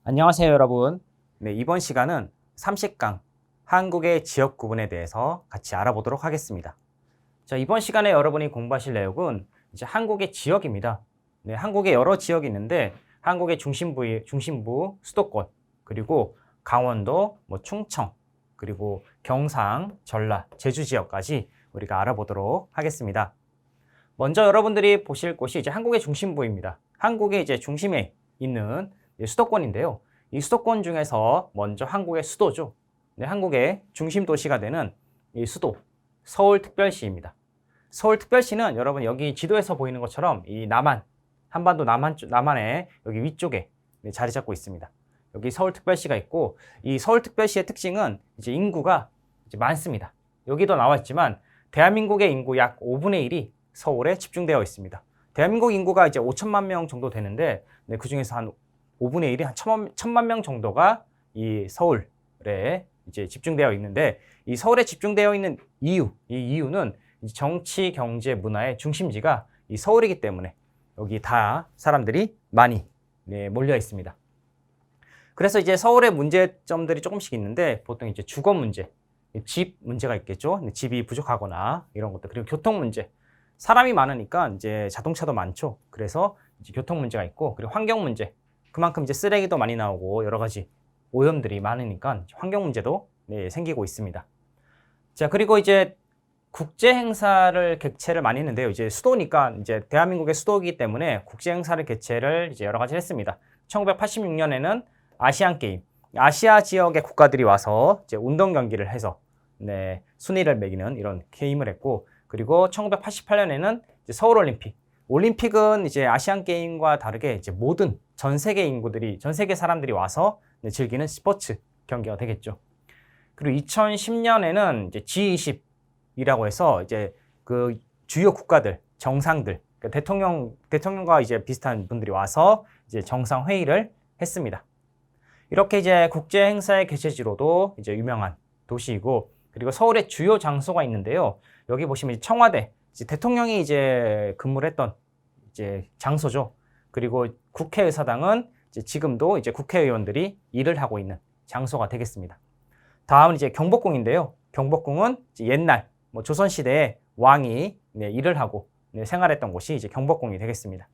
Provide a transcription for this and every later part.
안녕하세요, 여러분. 이번 시간은 30강 한국의 지역 구분에 대해서 같이 알아보도록 하겠습니다. 자, 이번 시간에 여러분이 공부하실 내용은 이제 한국의 지역입니다. 한국에 여러 지역이 있는데 한국의 중심부 수도권, 그리고 강원도, 충청, 그리고 경상, 전라, 제주 지역까지 우리가 알아보도록 하겠습니다. 먼저 여러분들이 보실 곳이 이제 한국의 중심부입니다. 한국의 이제 중심에 있는 수도권인데요. 이 수도권 중에서 먼저 한국의 수도죠. 한국의 중심 도시가 되는 이 수도, 서울특별시입니다. 서울특별시는 여러분 여기 지도에서 보이는 것처럼 이 한반도 남한의 여기 위쪽에 자리 잡고 있습니다. 여기 서울특별시가 있고, 이 서울특별시의 특징은 이제 인구가 이제 많습니다. 여기도 나와 있지만 대한민국의 인구 약 5분의 1이 서울에 집중되어 있습니다. 대한민국 인구가 이제 5천만 명 정도 되는데, 그 중에서 한 5분의 1이 한 1,000만 명 정도가 이 서울에 이제 집중되어 있는데, 이 서울에 집중되어 있는 이 이유는 정치, 경제, 문화의 중심지가 이 서울이기 때문에 여기 다 사람들이 많이 몰려 있습니다. 그래서 이제 서울의 문제점들이 조금씩 있는데, 보통 이제 주거 문제, 집 문제가 있겠죠. 집이 부족하거나 이런 것들, 그리고 교통 문제. 사람이 많으니까 이제 자동차도 많죠. 그래서 이제 교통 문제가 있고, 그리고 환경 문제. 그만큼 이제 쓰레기도 많이 나오고 여러 가지 오염들이 많으니까 환경 문제도 생기고 있습니다. 자, 그리고 이제 국제 행사를 개최를 많이 했는데요. 이제 수도니까 이제 대한민국의 수도이기 때문에 국제 행사를 개최를 이제 여러 가지 했습니다. 1986년에는 아시안 게임, 아시아 지역의 국가들이 와서 이제 운동 경기를 해서 순위를 매기는 이런 게임을 했고, 그리고 1988년에는 서울 올림픽. 올림픽은 이제 아시안 게임과 다르게 이제 모든 전 세계 사람들이 와서 즐기는 스포츠 경기가 되겠죠. 그리고 2010년에는 이제 G20이라고 해서 이제 그 주요 국가들, 정상들, 그러니까 대통령과 이제 비슷한 분들이 와서 이제 정상 회의를 했습니다. 이렇게 이제 국제 행사의 개최지로도 이제 유명한 도시이고, 그리고 서울에 주요 장소가 있는데요. 여기 보시면 청와대, 이제 대통령이 이제 근무를 했던 이제 장소죠. 그리고 국회의사당은 이제 지금도 이제 국회의원들이 일을 하고 있는 장소가 되겠습니다. 다음은 이제 경복궁인데요. 경복궁은 이제 옛날 조선시대에 왕이 일을 하고 생활했던 곳이 이제 경복궁이 되겠습니다.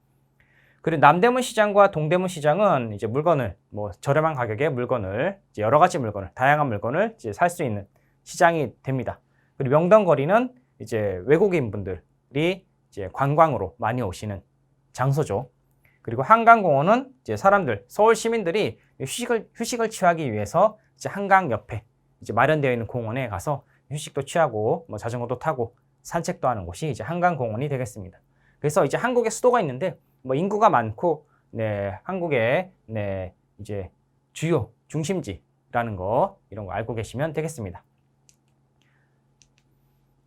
그리고 남대문 시장과 동대문 시장은 이제 물건을 저렴한 가격에 물건을 이제 여러 가지 물건을, 다양한 물건을 이제 살 수 있는 시장이 됩니다. 그리고 명동거리는 이제 외국인 분들이 이제 관광으로 많이 오시는 장소죠. 그리고 한강공원은 이제 서울 시민들이 휴식을 취하기 위해서 이제 한강 옆에 이제 마련되어 있는 공원에 가서 휴식도 취하고 자전거도 타고 산책도 하는 곳이 이제 한강공원이 되겠습니다. 그래서 이제 한국에 수도가 있는데 인구가 많고 한국의 이제 주요 중심지라는 거, 이런 거 알고 계시면 되겠습니다.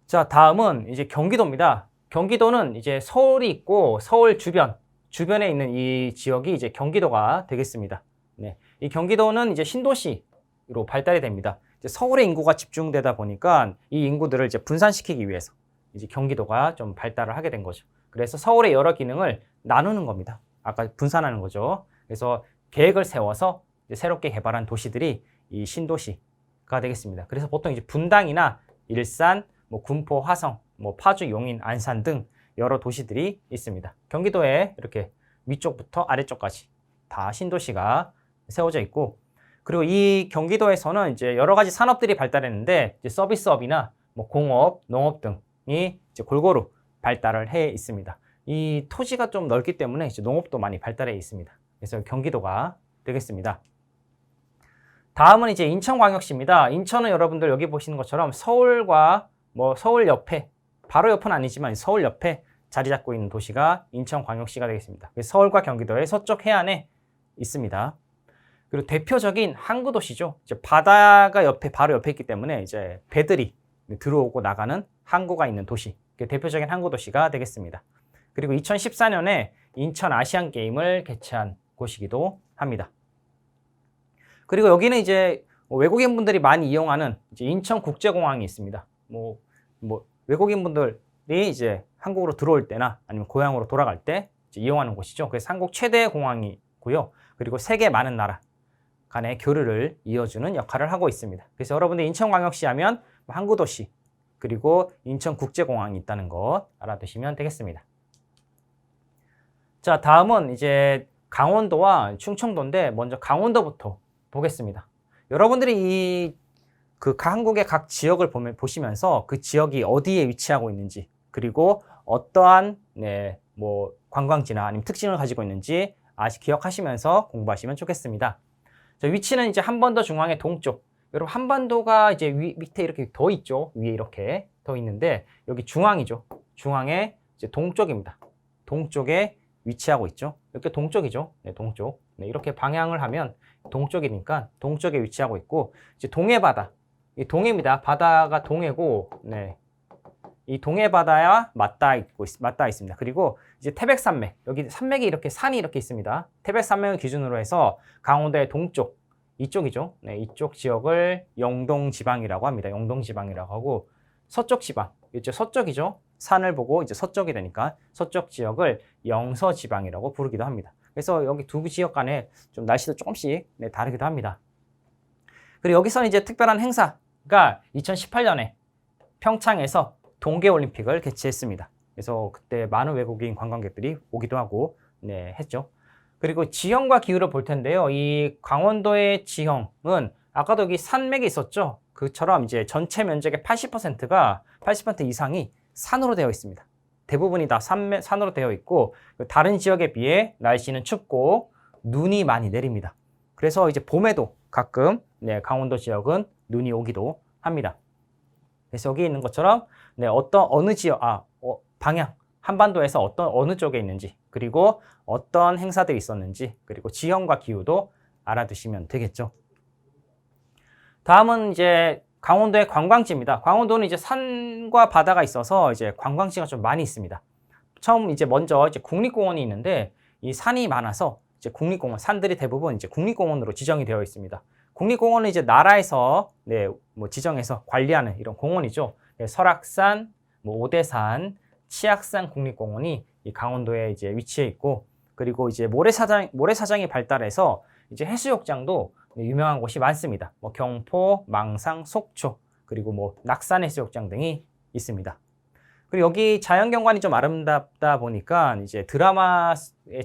자, 다음은 이제 경기도입니다. 경기도는 이제 서울이 있고 서울 주변에 있는 이 지역이 이제 경기도가 되겠습니다. 이 경기도는 이제 신도시로 발달이 됩니다. 이제 서울의 인구가 집중되다 보니까 이 인구들을 이제 분산시키기 위해서 이제 경기도가 좀 발달을 하게 된 거죠. 그래서 서울의 여러 기능을 나누는 겁니다. 아까 분산하는 거죠. 그래서 계획을 세워서 이제 새롭게 개발한 도시들이 이 신도시가 되겠습니다. 그래서 보통 이제 분당이나 일산, 군포, 화성, 파주, 용인, 안산 등 여러 도시들이 있습니다. 경기도에 이렇게 위쪽부터 아래쪽까지 다 신도시가 세워져 있고, 그리고 이 경기도에서는 이제 여러 가지 산업들이 발달했는데 이제 서비스업이나 공업, 농업 등이 이제 골고루 발달을 해 있습니다. 이 토지가 좀 넓기 때문에 이제 농업도 많이 발달해 있습니다. 그래서 경기도가 되겠습니다. 다음은 이제 인천광역시입니다. 인천은 여러분들 여기 보시는 것처럼 서울과 서울 옆에, 바로 옆은 아니지만 서울 옆에 자리 잡고 있는 도시가 인천광역시가 되겠습니다. 서울과 경기도의 서쪽 해안에 있습니다. 그리고 대표적인 항구 도시죠. 이제 바다가 바로 옆에 있기 때문에 이제 배들이 들어오고 나가는 항구가 있는 도시, 대표적인 항구 도시가 되겠습니다. 그리고 2014년에 인천 아시안 게임을 개최한 곳이기도 합니다. 그리고 여기는 이제 외국인 분들이 많이 이용하는 이제 인천국제공항이 있습니다. 외국인 분들이 이제 한국으로 들어올 때나 아니면 고향으로 돌아갈 때 이제 이용하는 곳이죠. 그래서 한국 최대 공항이고요. 그리고 세계 많은 나라, 간의 교류를 이어주는 역할을 하고 있습니다. 그래서 여러분들 인천광역시 하면 항구도시 그리고 인천국제공항이 있다는 것 알아두시면 되겠습니다. 자, 다음은 이제 강원도와 충청도인데 먼저 강원도부터 보겠습니다. 여러분들이 그 한국의 각 지역을 보시면서 그 지역이 어디에 위치하고 있는지 그리고 어떠한 뭐 관광지나 아니면 특징을 가지고 있는지 기억하시면서 공부하시면 좋겠습니다. 자, 위치는 이제 한반도 중앙의 동쪽. 여러분 한반도가 이제 밑에 이렇게 더 있죠. 위에 이렇게 더 있는데 여기 중앙이죠. 중앙의 이제 동쪽입니다. 동쪽에 위치하고 있죠. 이렇게 동쪽이죠. 네, 동쪽. 네, 이렇게 방향을 하면 동쪽이니까 동쪽에 위치하고 있고 이제 동해바다. 이 동해입니다. 바다가 동해고 네. 이 동해바다와 맞닿아 있습니다. 그리고 이제 태백산맥, 여기 산맥이 이렇게 산이 이렇게 있습니다. 태백산맥을 기준으로 해서 강원도의 동쪽, 이쪽이죠. 네, 이쪽 지역을 영동지방이라고 합니다. 영동지방이라고 하고 서쪽 지방, 이제 서쪽이죠. 산을 보고 이제 서쪽이 되니까 서쪽 지역을 영서지방이라고 부르기도 합니다. 그래서 여기 두 지역 간에 좀 날씨도 조금씩 다르기도 합니다. 그리고 여기서는 이제 특별한 행사가 2018년에 평창에서 동계올림픽을 개최했습니다. 그래서 그때 많은 외국인 관광객들이 오기도 하고 했죠. 그리고 지형과 기후를 볼 텐데요. 이 강원도의 지형은 아까도 여기 산맥이 있었죠. 그처럼 이제 전체 면적의 80% 이상이 산으로 되어 있습니다. 대부분이 다 산으로 되어 있고 다른 지역에 비해 날씨는 춥고 눈이 많이 내립니다. 그래서 이제 봄에도 가끔 강원도 지역은 눈이 오기도 합니다. 그래서 여기 있는 것처럼 어느 지역, 방향, 한반도에서 어느 쪽에 있는지, 그리고 어떤 행사들이 있었는지, 그리고 지형과 기후도 알아두시면 되겠죠. 다음은 이제 강원도의 관광지입니다. 강원도는 이제 산과 바다가 있어서 이제 관광지가 좀 많이 있습니다. 먼저 이제 국립공원이 있는데 이 산이 많아서 이제 국립공원, 산들이 대부분 이제 국립공원으로 지정이 되어 있습니다. 국립공원은 이제 나라에서 지정해서 관리하는 이런 공원이죠. 설악산, 오대산, 치악산 국립공원이 이 강원도에 이제 위치해 있고, 그리고 이제 모래사장이 발달해서 이제 해수욕장도 유명한 곳이 많습니다. 경포, 망상, 속초, 그리고 낙산 해수욕장 등이 있습니다. 그리고 여기 자연경관이 좀 아름답다 보니까 이제 드라마의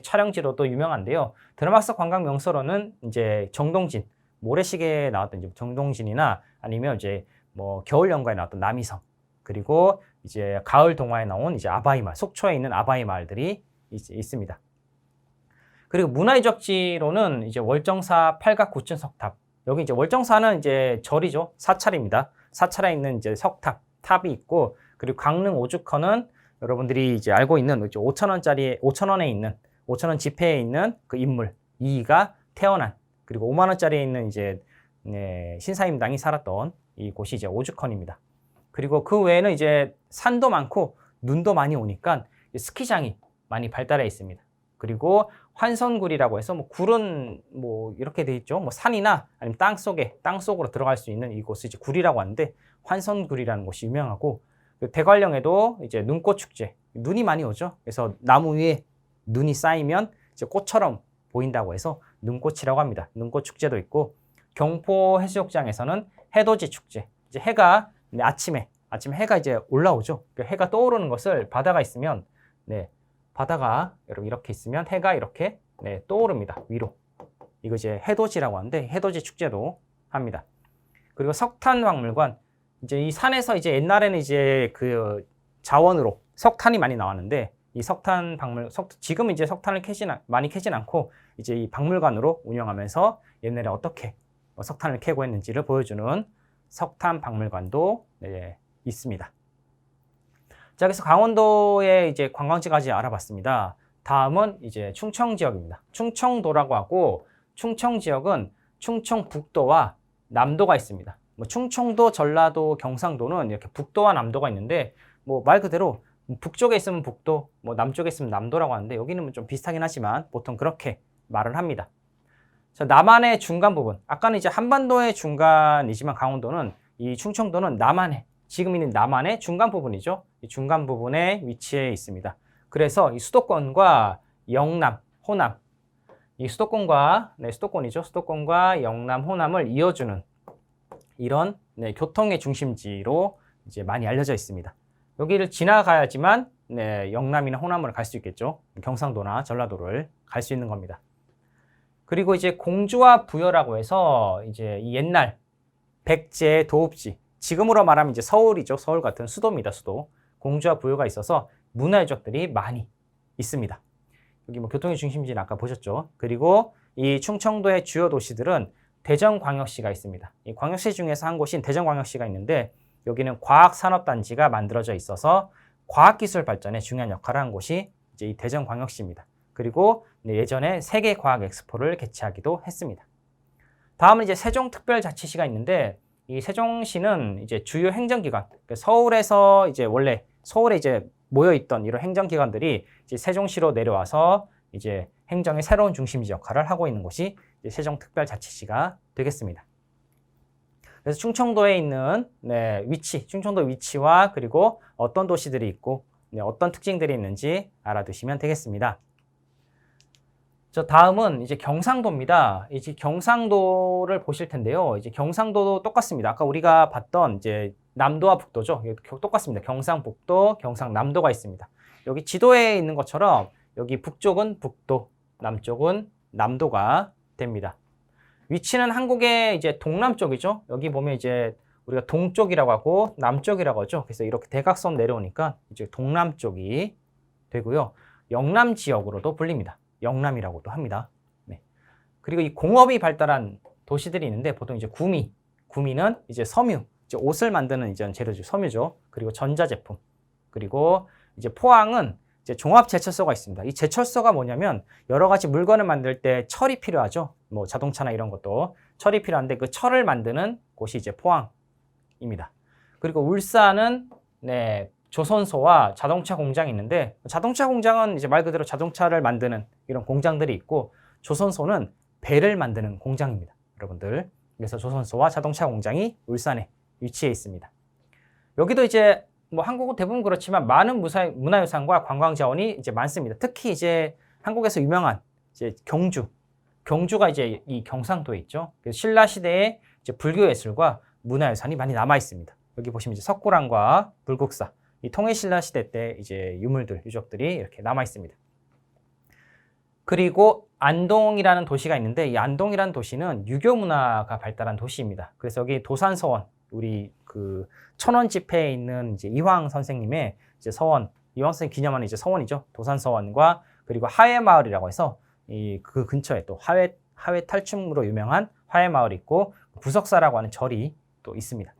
촬영지로도 유명한데요. 드라마 속 관광 명소로는 이제 정동진, 모래시계에 나왔던 이제 정동진이나 아니면 이제 겨울 연가에 나왔던 남이섬, 그리고 이제 가을 동화에 나온 이제 아바이 마을, 속초에 있는 아바이 마을들이 있습니다. 그리고 문화유적지로는 이제 월정사 팔각 구층 석탑. 여기 이제 월정사는 이제 절이죠. 사찰입니다. 사찰에 있는 이제 석탑, 탑이 있고, 그리고 강릉 오죽헌은 여러분들이 이제 알고 있는 5,000원에 있는 5,000원 지폐에 있는 그 인물 이이가 태어난, 그리고 5만 원짜리에 있는 이제 신사임당이 살았던 이 곳이 이제 오죽헌입니다. 그리고 그 외에는 이제 산도 많고 눈도 많이 오니까 스키장이 많이 발달해 있습니다. 그리고 환선굴이라고 해서 굴은 이렇게 돼 있죠. 산이나 아니면 땅속으로 들어갈 수 있는 이곳을 이제 굴이라고 하는데 환선굴이라는 곳이 유명하고, 대관령에도 이제 눈꽃 축제, 눈이 많이 오죠. 그래서 나무 위에 눈이 쌓이면 이제 꽃처럼 보인다고 해서 눈꽃이라고 합니다. 눈꽃 축제도 있고, 경포 해수욕장에서는 해돋이 축제. 이제 해가 아침에 해가 이제 올라오죠. 해가 떠오르는 것을 바다가 있으면 바다가 이렇게 있으면 해가 이렇게 떠오릅니다. 위로. 이거 이제 해돋이라고 하는데 해돋이 축제도 합니다. 그리고 석탄박물관. 이제 이 산에서 이제 옛날에는 이제 그 자원으로 석탄이 많이 나왔는데 이 지금 이제 석탄을 많이 캐진 않고 이제 이 박물관으로 운영하면서 옛날에 어떻게 석탄을 캐고 했는지를 보여주는 석탄박물관도 있습니다. 자, 그래서 강원도의 이제 관광지까지 알아봤습니다. 다음은 이제 충청 지역입니다. 충청도라고 하고, 충청 지역은 충청북도와 남도가 있습니다. 충청도, 전라도, 경상도는 이렇게 북도와 남도가 있는데 말 그대로 북쪽에 있으면 북도, 남쪽에 있으면 남도라고 하는데 여기는 좀 비슷하긴 하지만 보통 그렇게 말을 합니다. 자, 남한의 중간 부분. 아까는 이제 한반도의 중간이지만 강원도는 이 충청도는 지금 있는 남한의 중간 부분이죠. 이 중간 부분에 위치해 있습니다. 그래서 이 수도권과 영남, 호남, 이 수도권과 수도권이죠. 수도권과 영남, 호남을 이어주는 이런 교통의 중심지로 이제 많이 알려져 있습니다. 여기를 지나가야지만 영남이나 호남으로 갈 수 있겠죠. 경상도나 전라도를 갈 수 있는 겁니다. 그리고 이제 공주와 부여라고 해서 이제 이 옛날 백제 도읍지, 지금으로 말하면 이제 서울이죠. 서울 같은 수도입니다. 수도. 공주와 부여가 있어서 문화 유적들이 많이 있습니다. 여기 뭐 교통의 중심지는 아까 보셨죠. 그리고 이 충청도의 주요 도시들은 대전광역시가 있습니다. 이 광역시 중에서 한 곳인 대전광역시가 있는데 여기는 과학산업단지가 만들어져 있어서 과학기술 발전에 중요한 역할을 한 곳이 이제 이 대전광역시입니다. 그리고 예전에 세계과학엑스포를 개최하기도 했습니다. 다음은 이제 세종특별자치시가 있는데 이 세종시는 이제 주요 행정기관, 서울에서 이제 원래 서울에 이제 모여있던 이런 행정기관들이 이제 세종시로 내려와서 이제 행정의 새로운 중심지 역할을 하고 있는 곳이 이제 세종특별자치시가 되겠습니다. 그래서 충청도에 있는 위치, 충청도 위치와 그리고 어떤 도시들이 있고 어떤 특징들이 있는지 알아두시면 되겠습니다. 저 다음은 이제 경상도입니다. 이제 경상도를 보실 텐데요. 이제 경상도도 똑같습니다. 아까 우리가 봤던 이제 남도와 북도죠. 똑같습니다. 경상북도, 경상남도가 있습니다. 여기 지도에 있는 것처럼 여기 북쪽은 북도, 남쪽은 남도가 됩니다. 위치는 한국의 이제 동남쪽이죠. 여기 보면 이제 우리가 동쪽이라고 하고 남쪽이라고 하죠. 그래서 이렇게 대각선 내려오니까 이제 동남쪽이 되고요. 영남 지역으로도 불립니다. 영남이라고도 합니다. 네. 그리고 이 공업이 발달한 도시들이 있는데 보통 이제 구미는 이제 섬유, 이제 옷을 만드는 이제 재료죠. 섬유죠. 그리고 전자제품. 그리고 이제 포항은 이제 종합제철소가 있습니다. 이 제철소가 뭐냐면 여러 가지 물건을 만들 때 철이 필요하죠. 뭐 자동차나 이런 것도 철이 필요한데 그 철을 만드는 곳이 이제 포항입니다. 그리고 울산은 조선소와 자동차 공장이 있는데 자동차 공장은 이제 말 그대로 자동차를 만드는 이런 공장들이 있고 조선소는 배를 만드는 공장입니다. 여러분들. 그래서 조선소와 자동차 공장이 울산에 위치해 있습니다. 여기도 이제 뭐 한국은 대부분 그렇지만 많은 문화유산과 관광자원이 이제 많습니다. 특히 이제 한국에서 유명한 이제 경주가 이제 이 경상도에 있죠. 그래서 신라 시대의 이제 불교 예술과 문화유산이 많이 남아 있습니다. 여기 보시면 이제 석굴암과 불국사, 이 통일신라 시대 때 이제 유물들, 유적들이 이렇게 남아 있습니다. 그리고 안동이라는 도시가 있는데 이 안동이라는 도시는 유교 문화가 발달한 도시입니다. 그래서 여기 도산서원, 우리 그 천원 집회에 있는 이제 이황 선생님의 이제 서원, 이황 선생님 기념하는 이제 서원이죠. 도산서원과 그리고 하회마을이라고 해서 이 그 근처에 또 하회 탈춤으로 유명한 하회마을이 있고 부석사라고 하는 절이 또 있습니다.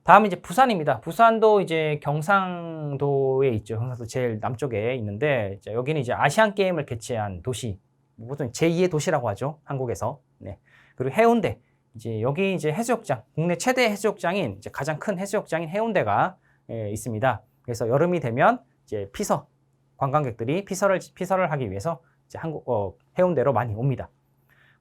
다음은 이제 부산입니다. 부산도 이제 경상도에 있죠. 경상도 제일 남쪽에 있는데 여기는 이제 아시안 게임을 개최한 도시, 보통 제2의 도시라고 하죠. 한국에서. 네. 그리고 해운대. 이제 여기 이제 해수욕장, 국내 최대 해수욕장인 이제 가장 큰 해수욕장인 해운대가 있습니다. 그래서 여름이 되면 이제 피서 관광객들이 피서를 하기 위해서 이제 해운대로 많이 옵니다.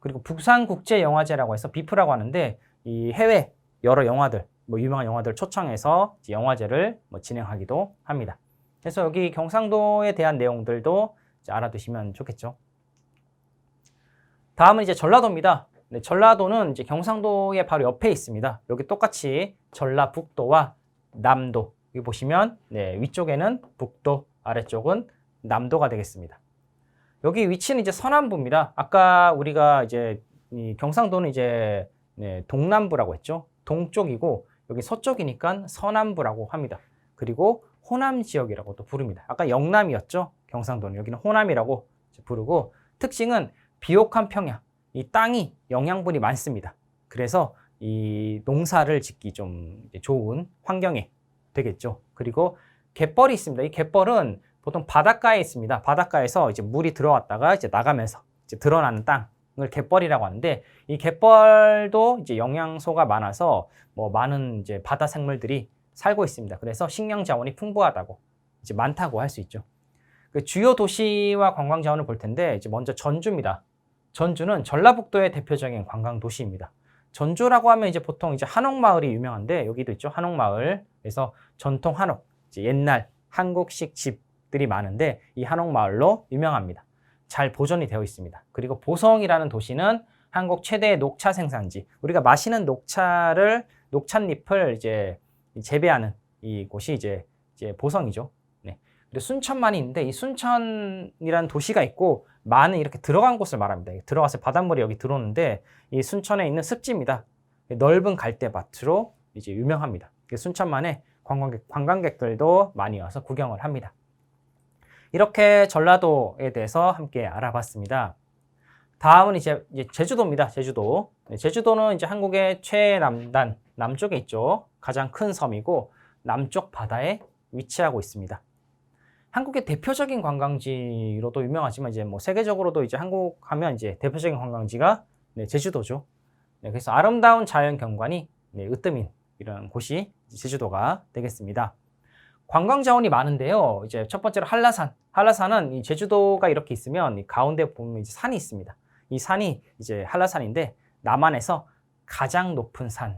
그리고 부산국제영화제라고 해서 비프라고 하는데 이 해외 여러 영화들, 뭐 유명한 영화들 초청해서 영화제를 뭐 진행하기도 합니다. 그래서 여기 경상도에 대한 내용들도 이제 알아두시면 좋겠죠. 다음은 이제 전라도입니다. 네, 전라도는 이제 경상도의 바로 옆에 있습니다. 여기 똑같이 전라북도와 남도. 여기 보시면 위쪽에는 북도, 아래쪽은 남도가 되겠습니다. 여기 위치는 이제 서남부입니다. 아까 우리가 이제 이 경상도는 이제 동남부라고 했죠. 동쪽이고 여기 서쪽이니까 서남부라고 합니다. 그리고 호남 지역이라고도 부릅니다. 아까 영남이었죠. 경상도는 여기는 호남이라고 부르고 특징은 비옥한 평야. 이 땅이 영양분이 많습니다. 그래서 이 농사를 짓기 좀 좋은 환경에 되겠죠. 그리고 갯벌이 있습니다. 이 갯벌은 보통 바닷가에 있습니다. 바닷가에서 이제 물이 들어왔다가 이제 나가면서 이제 드러나는 땅을 갯벌이라고 하는데 이 갯벌도 이제 영양소가 많아서 뭐 많은 이제 바다 생물들이 살고 있습니다. 그래서 식량 자원이 풍부하다고 이제 많다고 할 수 있죠. 그 주요 도시와 관광 자원을 볼 텐데 이제 먼저 전주입니다. 전주는 전라북도의 대표적인 관광 도시입니다. 전주라고 하면 이제 보통 이제 한옥마을이 유명한데 여기도 있죠. 한옥마을. 그래서 전통 한옥, 이제 옛날 한국식 집들이 많은데 이 한옥마을로 유명합니다. 잘 보존이 되어 있습니다. 그리고 보성이라는 도시는 한국 최대의 녹차 생산지. 우리가 마시는 녹찻잎을 이제 재배하는 이 곳이 이제 보성이죠. 네. 그리고 순천만이 있는데 이 순천이라는 도시가 있고 만은 이렇게 들어간 곳을 말합니다. 들어가서 바닷물이 여기 들어오는데 이 순천에 있는 습지입니다. 넓은 갈대밭으로 이제 유명합니다. 순천만에 관광객들도 많이 와서 구경을 합니다. 이렇게 전라도에 대해서 함께 알아봤습니다. 다음은 이제 제주도입니다. 제주도. 네, 제주도는 이제 한국의 최남단, 남쪽에 있죠. 가장 큰 섬이고 남쪽 바다에 위치하고 있습니다. 한국의 대표적인 관광지로도 유명하지만 이제 뭐 세계적으로도 이제 한국 하면 이제 대표적인 관광지가 네, 제주도죠. 네, 그래서 아름다운 자연 경관이 네, 으뜸인 이런 곳이 제주도가 되겠습니다. 관광 자원이 많은데요. 이제 첫 번째로 한라산. 한라산은 이 제주도가 이렇게 있으면 이 가운데 보면 이제 산이 있습니다. 이 산이 이제 한라산인데 남한에서 가장 높은 산이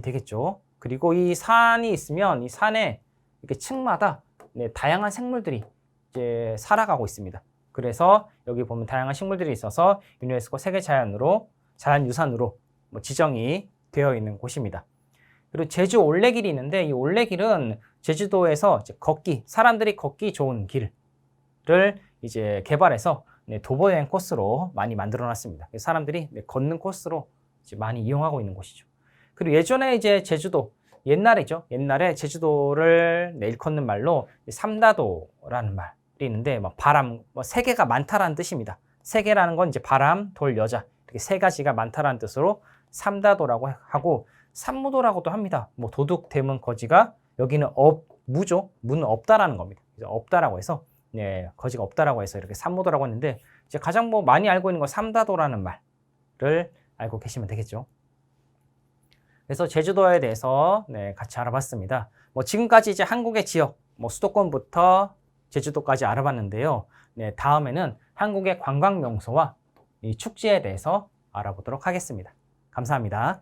되겠죠. 그리고 이 산이 있으면 이 산에 이렇게 층마다 네, 다양한 생물들이 이제 살아가고 있습니다. 그래서 여기 보면 다양한 식물들이 있어서 유네스코 자연유산으로 뭐 지정이 되어 있는 곳입니다. 그리고 제주 올레길이 있는데 이 올레길은 제주도에서 이제 사람들이 걷기 좋은 길을 이제 개발해서 네, 도보 여행 코스로 많이 만들어 놨습니다. 사람들이 네, 걷는 코스로 이제 많이 이용하고 있는 곳이죠. 그리고 예전에 이제 옛날에 제주도를 네, 일컫는 말로 삼다도라는 말이 있는데 뭐 바람, 세계가 많다라는 뜻입니다. 세계라는 건 이제 바람, 돌, 여자 이렇게 세 가지가 많다라는 뜻으로 삼다도라고 하고 삼무도라고도 합니다. 뭐 도둑, 대문, 거지가 여기는 무죠. 무는 없다라는 겁니다. 그래서 없다라고 해서 네, 거지가 없다라고 해서 이렇게 삼무도라고 했는데 이제 가장 뭐 많이 알고 있는 건 삼다도라는 말을 알고 계시면 되겠죠. 그래서 제주도에 대해서 네, 같이 알아봤습니다. 뭐 지금까지 이제 한국의 지역, 뭐 수도권부터 제주도까지 알아봤는데요. 네, 다음에는 한국의 관광 명소와 이 축제에 대해서 알아보도록 하겠습니다. 감사합니다.